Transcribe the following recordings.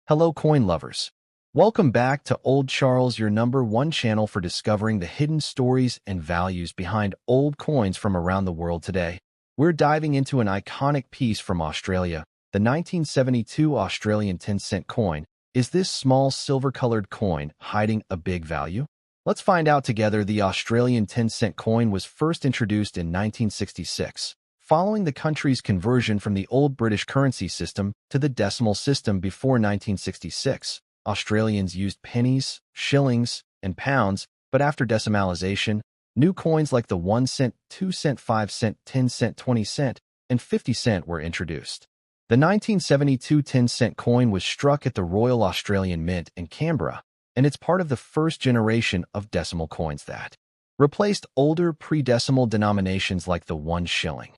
Hello, coin lovers. Welcome back to Old Charles, your #1 channel for discovering the hidden stories and values behind old coins from around the world today. We're diving into an iconic piece from Australia, the 1972 Australian 10-cent coin. Is this small silver-colored coin hiding a big value? Let's find out together. The Australian 10-cent coin was first introduced in 1966. Following the country's conversion from the old British currency system to the decimal system before 1966, Australians used pennies, shillings, and pounds, but after decimalisation, new coins like the 1 cent, 2 cent, 5 cent, 10 cent, 20 cent, and 50 cent were introduced. The 1972 10-cent coin was struck at the Royal Australian Mint in Canberra, and it's part of the first generation of decimal coins that replaced older pre-decimal denominations like the 1 shilling.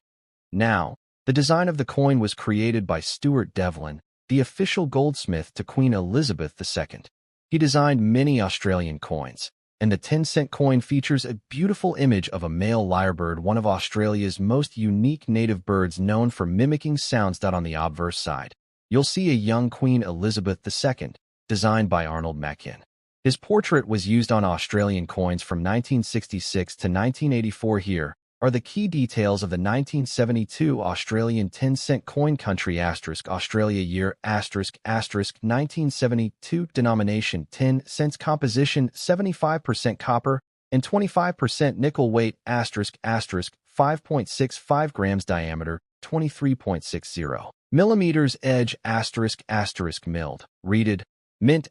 Now, the design of the coin was created by Stuart Devlin, the official goldsmith to Queen Elizabeth II. He designed many Australian coins, and the 10-cent coin features a beautiful image of a male lyrebird, one of Australia's most unique native birds known for mimicking sounds. On the obverse side, you'll see a young Queen Elizabeth II, designed by Arnold Mackin. His portrait was used on Australian coins from 1966 to 1984. Here are the key details of the 1972 Australian 10-cent coin. Country Australia. Year 1972. Denomination 10 cents. Composition 75% copper and 25% nickel. Weight 5.65 grams. Diameter 23.60 millimeters. Edge milled. Reeded. Mint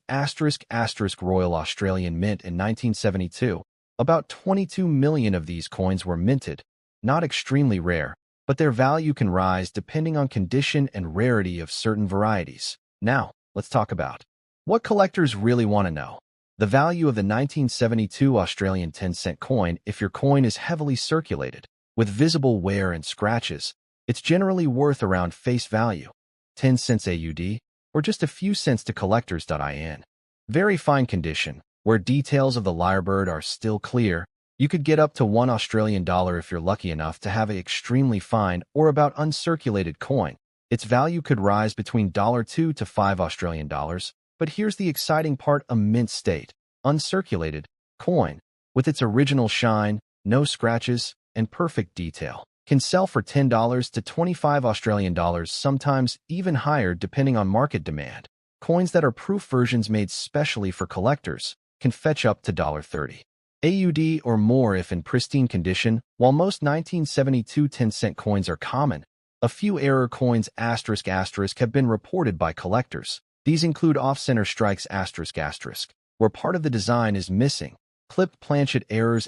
Royal Australian Mint in 1972. About 22 million of these coins were minted. Not extremely rare, but their value can rise depending on condition and rarity of certain varieties. Now, let's talk about what collectors really want to know. The value of the 1972 Australian 10-cent coin. If your coin is heavily circulated, with visible wear and scratches, it's generally worth around face value, 10 cents AUD, or just a few cents to collectors. In very fine condition, where details of the lyrebird are still clear, you could get up to $1 Australian if you're lucky enough to have an extremely fine or about uncirculated coin. Its value could rise between $2 to $5 Australian dollars, but here's the exciting part: a mint state, uncirculated coin, with its original shine, no scratches, and perfect detail, can sell for $10 to $25 Australian dollars, sometimes even higher depending on market demand. Coins that are proof versions made specially for collectors can fetch up to $30 AUD or more if in pristine condition. While most 1972 10-cent coins are common, a few error coins have been reported by collectors. These include off-center strikes where part of the design is missing, clipped planchet errors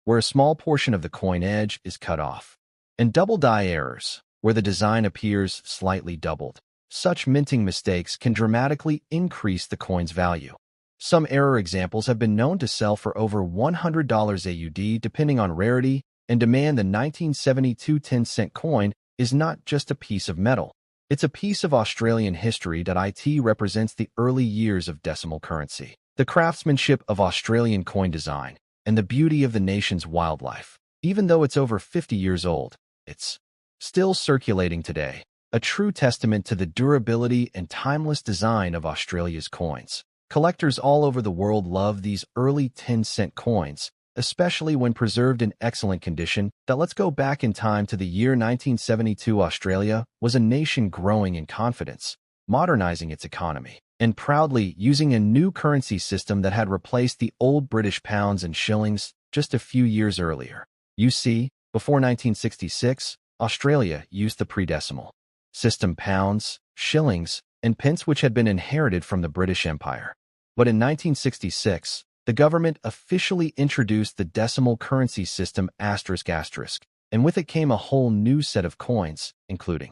where a small portion of the coin edge is cut off, and double die errors where the design appears slightly doubled. Such minting mistakes can dramatically increase the coin's value. Some error examples have been known to sell for over $100 AUD depending on rarity and demand. The 1972 10-cent coin is not just a piece of metal. It's a piece of Australian history. It represents the early years of decimal currency, the craftsmanship of Australian coin design, and the beauty of the nation's wildlife. Even though it's over 50 years old, it's still circulating today, a true testament to the durability and timeless design of Australia's coins. Collectors all over the world love these early 10-cent coins, especially when preserved in excellent condition. Let's go back in time to the year 1972. Australia was a nation growing in confidence, modernizing its economy, and proudly using a new currency system that had replaced the old British pounds and shillings just a few years earlier. You see, before 1966, Australia used the pre-decimal system pounds, shillings, and pence, which had been inherited from the British Empire. But in 1966, the government officially introduced the decimal currency system ***, and with it came a whole new set of coins, including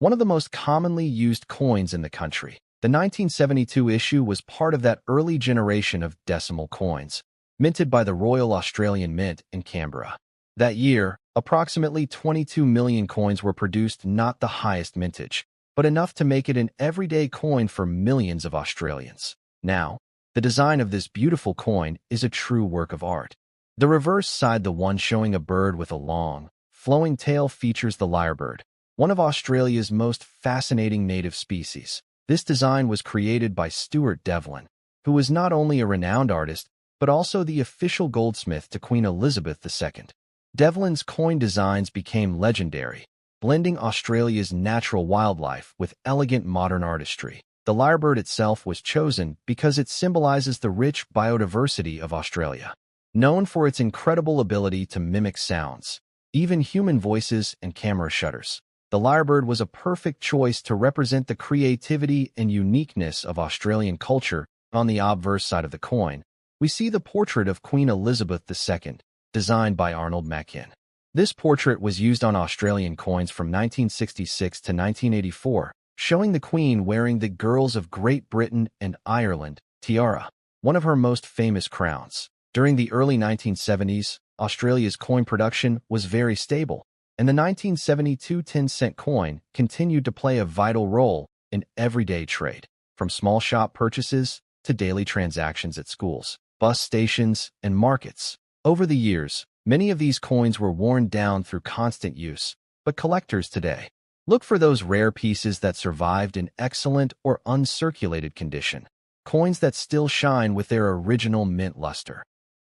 one of the most commonly used coins in the country. The 1972 issue was part of that early generation of decimal coins, minted by the Royal Australian Mint in Canberra. That year, approximately 22 million coins were produced, not the highest mintage, but enough to make it an everyday coin for millions of Australians. Now, the design of this beautiful coin is a true work of art. The reverse side, the one showing a bird with a long, flowing tail, features the lyrebird, one of Australia's most fascinating native species. This design was created by Stuart Devlin, who was not only a renowned artist, but also the official goldsmith to Queen Elizabeth II. Devlin's coin designs became legendary, blending Australia's natural wildlife with elegant modern artistry. The lyrebird itself was chosen because it symbolizes the rich biodiversity of Australia. Known for its incredible ability to mimic sounds, even human voices and camera shutters, the lyrebird was a perfect choice to represent the creativity and uniqueness of Australian culture. On the obverse side of the coin, we see the portrait of Queen Elizabeth II, designed by Arnold Machin. This portrait was used on Australian coins from 1966 to 1984, showing the Queen wearing the Girls of Great Britain and Ireland tiara, one of her most famous crowns. During the early 1970s, Australia's coin production was very stable, and the 1972 10-cent coin continued to play a vital role in everyday trade, from small shop purchases to daily transactions at schools, bus stations, and markets. Over the years, many of these coins were worn down through constant use, but collectors today look for those rare pieces that survived in excellent or uncirculated condition, coins that still shine with their original mint luster.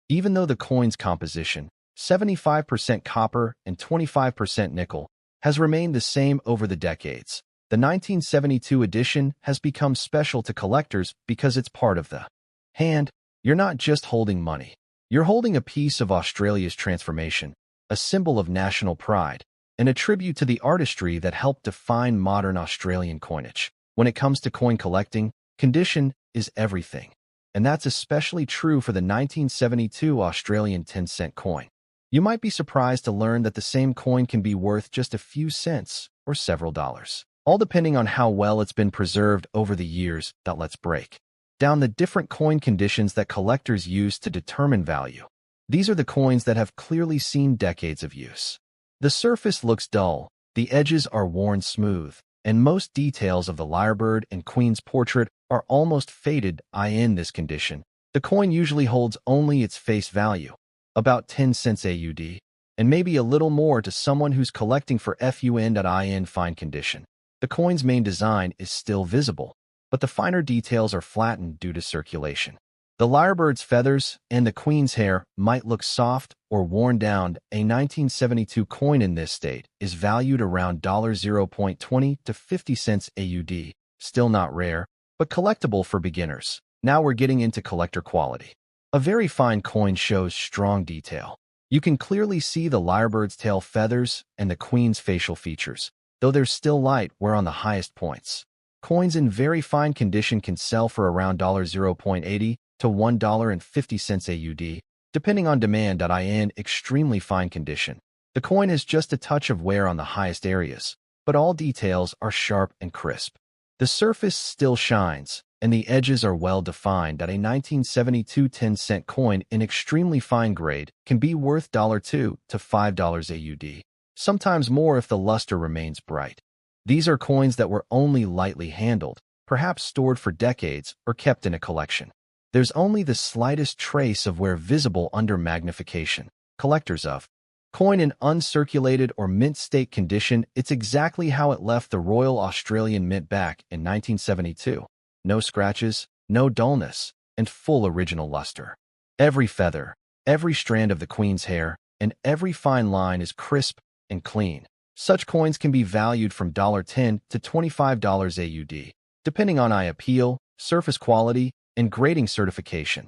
Even though the coin's composition, 75% copper and 25% nickel, has remained the same over the decades, the 1972 edition has become special to collectors because it's part of the hand. You're not just holding money. You're holding a piece of Australia's transformation, a symbol of national pride, and a tribute to the artistry that helped define modern Australian coinage. When it comes to coin collecting, condition is everything. And that's especially true for the 1972 Australian 10-cent coin. You might be surprised to learn that the same coin can be worth just a few cents or several dollars, all depending on how well it's been preserved over the years. Let's break down the different coin conditions that collectors use to determine value. These are the coins that have clearly seen decades of use. The surface looks dull, the edges are worn smooth, and most details of the lyrebird and Queen's portrait are almost faded. In this condition, the coin usually holds only its face value, about 10 cents AUD, and maybe a little more to someone who's collecting for fun. In fine condition, the coin's main design is still visible, but the finer details are flattened due to circulation. The lyrebird's feathers and the Queen's hair might look soft or worn down. A 1972 coin in this state is valued around $0.20 to 50 cents AUD, still not rare, but collectible for beginners. Now we're getting into collector quality. A very fine coin shows strong detail. You can clearly see the lyrebird's tail feathers and the Queen's facial features, though there's still light wear on the highest points. Coins in very fine condition can sell for around $0.80 to $1.50 AUD, depending on demand. In extremely fine condition, the coin has just a touch of wear on the highest areas, but all details are sharp and crisp. The surface still shines, and the edges are well defined. A 1972 10-cent coin in extremely fine grade can be worth $2 to $5 AUD, sometimes more if the luster remains bright. These are coins that were only lightly handled, perhaps stored for decades or kept in a collection. There's only the slightest trace of wear visible under magnification. Collectors of coin in uncirculated or mint state condition, it's exactly how it left the Royal Australian Mint back in 1972. No scratches, no dullness, and full original luster. Every feather, every strand of the Queen's hair, and every fine line is crisp and clean. Such coins can be valued from $10 to $25 AUD, depending on eye appeal, surface quality, and grading certification.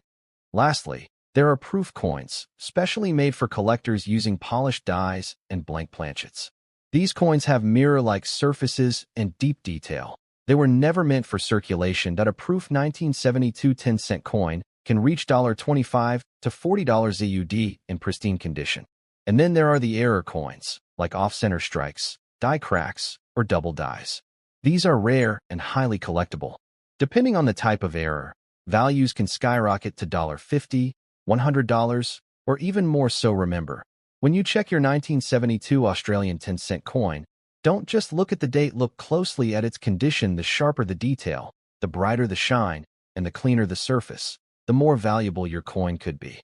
Lastly, there are proof coins, specially made for collectors using polished dies and blank planchets. These coins have mirror-like surfaces and deep detail. They were never meant for circulation. A proof 1972 10-cent coin can reach $25 to $40 AUD in pristine condition. And then there are the error coins, like off-center strikes, die cracks, or double dies. These are rare and highly collectible. Depending on the type of error, values can skyrocket to $50, $100, or even more. So remember, when you check your 1972 Australian 10-cent coin, don't just look at the date, look closely at its condition. The sharper the detail, the brighter the shine, and the cleaner the surface, the more valuable your coin could be.